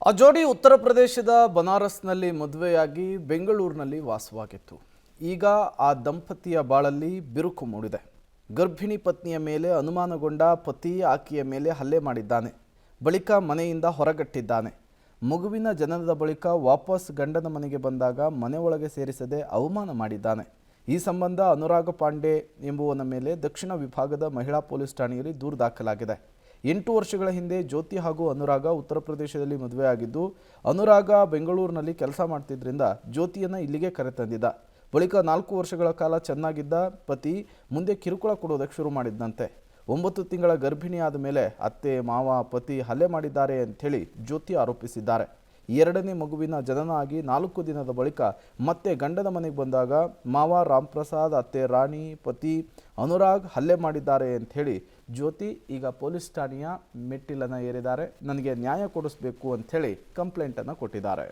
ಆ ಜೋಡಿ ಉತ್ತರ ಪ್ರದೇಶದ ಬನಾರಸ್ನಲ್ಲಿ ಮದುವೆಯಾಗಿ ಬೆಂಗಳೂರಿನಲ್ಲಿ ವಾಸವಾಗಿತ್ತು. ಈಗ ಆ ದಂಪತಿಯ ಬಾಳಲ್ಲಿ ಬಿರುಕು ಮೂಡಿದೆ. ಗರ್ಭಿಣಿ ಪತ್ನಿಯ ಮೇಲೆ ಅನುಮಾನಗೊಂಡ ಪತಿ ಆಕೆಯ ಮೇಲೆ ಹಲ್ಲೆ ಮಾಡಿದ್ದಾನೆ. ಬಳಿಕ ಮನೆಯಿಂದ ಹೊರಗಟ್ಟಿದ್ದಾನೆ. ಮಗುವಿನ ಜನನದ ಬಳಿಕ ವಾಪಸ್ ಗಂಡನ ಮನೆಗೆ ಬಂದಾಗ ಮನೆ ಒಳಗೆ ಸೇರಿಸದೆ ಅವಮಾನ ಮಾಡಿದ್ದಾನೆ. ಈ ಸಂಬಂಧ ಅನುರಾಗ ಪಾಂಡೆ ಎಂಬುವನ ಮೇಲೆ ದಕ್ಷಿಣ ವಿಭಾಗದ ಮಹಿಳಾ ಪೊಲೀಸ್ ಠಾಣೆಯಲ್ಲಿ ದೂರು ದಾಖಲಾಗಿದೆ. 8 ವರ್ಷಗಳ ಹಿಂದೆ ಜ್ಯೋತಿ ಹಾಗೂ ಅನುರಾಗ ಉತ್ತರ ಪ್ರದೇಶದಲ್ಲಿ ಮದುವೆಯಾಗಿದ್ದು, ಅನುರಾಗ ಬೆಂಗಳೂರಿನಲ್ಲಿ ಕೆಲಸ ಮಾಡ್ತಿದ್ರಿಂದ ಜ್ಯೋತಿಯನ್ನು ಇಲ್ಲಿಗೆ ಕರೆತಂದಿದ್ದ. ಬಳಿಕ 4 ವರ್ಷಗಳ ಕಾಲ ಚೆನ್ನಾಗಿದ್ದ ಪತಿ ಮುಂದೆ ಕಿರುಕುಳ ಕೊಡೋದಕ್ಕೆ ಶುರು ಮಾಡಿದ್ದಂತೆ. 9 ತಿಂಗಳ ಗರ್ಭಿಣಿಯಾದ ಮೇಲೆ ಅತ್ತೆ ಮಾವ ಪತಿ ಹಲ್ಲೆ ಮಾಡಿದ್ದಾರೆ ಅಂಥೇಳಿ ಜ್ಯೋತಿ ಆರೋಪಿಸಿದ್ದಾರೆ. 2ನೇ ಮಗುವಿನ ಜನನ ಆಗಿ 4 ದಿನದ ಬಳಿಕ ಮತ್ತೆ ಗಂಡನ ಮನೆಗೆ ಬಂದಾಗ ಮಾವ ರಾಮ್ಪ್ರಸಾದ್, ಅತ್ತೆ ರಾಣಿ, ಪತಿ ಅನುರಾಗ್ ಹಲ್ಲೆ ಮಾಡಿದ್ದಾರೆ ಅಂಥೇಳಿ ಜ್ಯೋತಿ ಈಗ ಪೊಲೀಸ್ ಠಾಣೆಯ ಮೆಟ್ಟಿಲನ್ನು ಏರಿದ್ದಾರೆ. ನನಗೆ ನ್ಯಾಯ ಕೊಡಿಸಬೇಕು ಅಂಥೇಳಿ ಕಂಪ್ಲೇಂಟನ್ನು ಕೊಟ್ಟಿದ್ದಾರೆ.